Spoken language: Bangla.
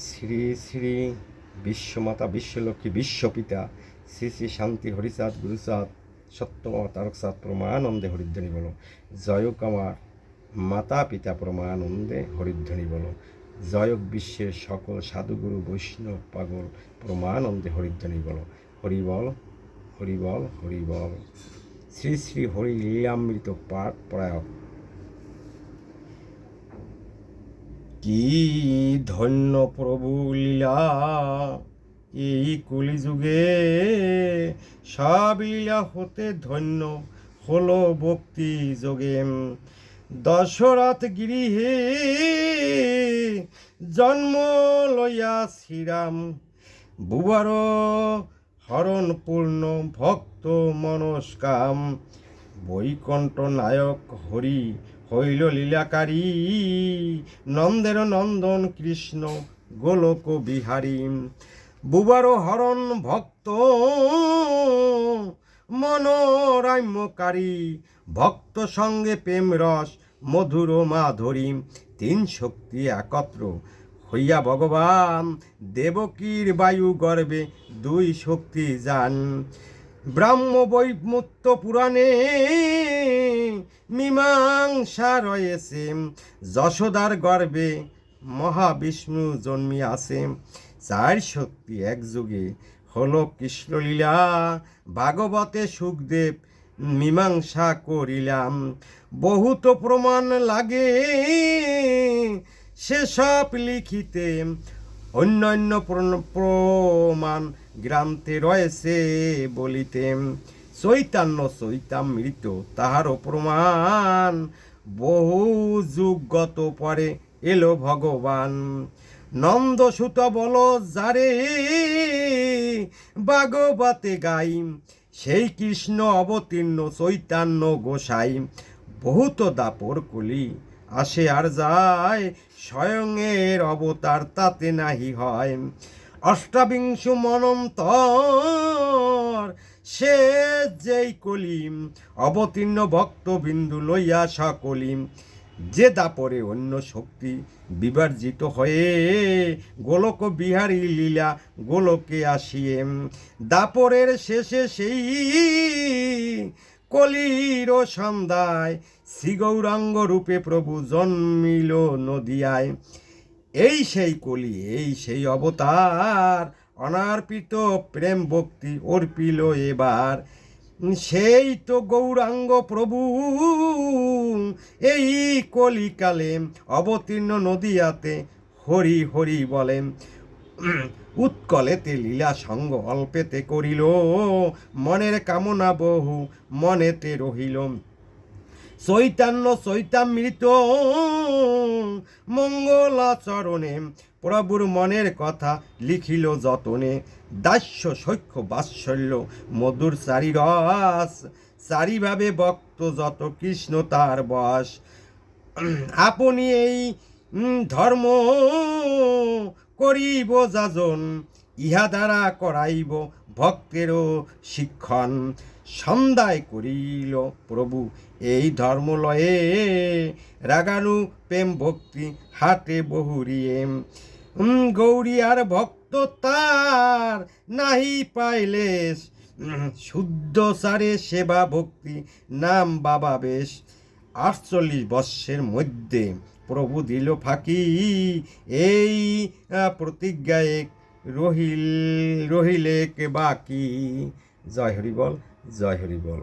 শ্রী শ্রী বিশ্বমাতা বিশ্বলক্ষ্মী বিশ্বপিতা শ্রী শ্রী শান্তি হরিচাঁদ গুরুচাঁদ সত্যমা তারকচাঁদ প্রমানন্দে হরিধ্বনি বলো। জয়ক আমার মাতা পিতা প্রমানন্দে হরিধ্বনি বলো। জয়ক বিশ্বের সকল সাধুগুরু বৈষ্ণব পাগল প্রমানন্দে হরিধ্বনি বলো। হরিবল হরিবল হরিবল। শ্রী শ্রী হরি লীলামৃত পাঠ প্রয়াগ। কি ধন্য প্রভু লীলা এই কলিযুগে, সব লীলা হতে ধন্য হলো ভক্তি যোগে। দশরথ গৃহে জন্ম লইয়া শ্রীরাম, বুবার হরণ পূর্ণ ভক্ত মনস্কাম। বৈকুণ্ঠ নায়ক হরি হইল লীলাকারী, নন্দের নন্দন কৃষ্ণ গোলক বিহারী। বুবার হরণ ভক্ত মনোরাম্যকারী, ভক্ত সঙ্গে প্রেম রস মধুর মাধুরী। তিন শক্তি একত্র হইয়া ভগবান, দেবকীর বায়ু গর্ভে দুই শক্তি যান। ব্রাহ্ম বৈমুত্য পুরাণে মীমাংসা রয়েছে, যশোদার গর্ভে মহাবিষ্ণু জন্মিয়াছে। চার শক্তি এক যুগে হলো কৃষ্ণলীলা, ভাগবতে সুখদেব মীমাংসা করিলাম। বহুত প্রমাণ লাগে সেসব লিখিতে, অন্যান্য প্রমাণ গ্রন্থে রয়েছে বলিতে। চৈতন্য চৈতামৃত তাহারও প্রমাণ, বহু যুগগত পরে এলো ভগবান। নন্দসুত বল যারে ভাগবতে গাই, সেই কৃষ্ণ অবতীর্ণ চৈতন্য গোসাই। বহুত দাপর কলি আসে আর যায়, স্বয়ং এর অবতার তাতে নাহি হয়। অষ্টাবিংশ মনন্তর সে যেই কলিম, অবতীর্ণ ভক্তবিন্দু লইয়া সকলিম। যে দাপরে অন্য শক্তি বিবর্জিত হয়ে, গোলক বিহারী লীলা গোলকে আসিয়ে। দাপরের শেষে সেই কলির সন্ধ্যায়, শ্রী গৌরাঙ্গ রূপে প্রভু জন্মিল নদিয়ায়। এই সেই কলি, এই সেই অবতার, অনার্পিত প্রেম ভক্তি অর্পিল এবার। সেই তো গৌরাঙ্গ প্রভু এই কলিকালে অবতীর্ণ নদিয়াতে, হরি হরি বলেন। উৎকলেতে লীলা সঙ্গ অল্পেতে করিল, মনের কামনা বহু মনেতে রহিল। চৈতন্য চৈতামৃত মঙ্গলাচরণে, প্রভুর মনের কথা লিখিল যতনে। দাস্য সখ্য বাৎসল্য মধুর চারি রস, চারিভাবে ভক্ত যত কৃষ্ণ তার বশ। আপনি এই ধর্ম করিব যাজন, ইহা দ্বারা করাইব ভক্তেরও শিক্ষণ। সন্ধ্যায় করিল প্রভু এই ধর্মলয়ে, রাগানু প্রেম ভক্তি হাটে বহুরিয়ে। গৌরিয়ার ভক্ত তার নাহি পাইলে, শুদ্ধ সারে সেবা ভক্তি নাম বাবা বেশ। 48 বৎসের মধ্যে প্রভু দিল ফাঁকি, এই প্রতিজ্ঞায় রহিলে কে বাকি। জয় হরি বল, জয় হরি বল।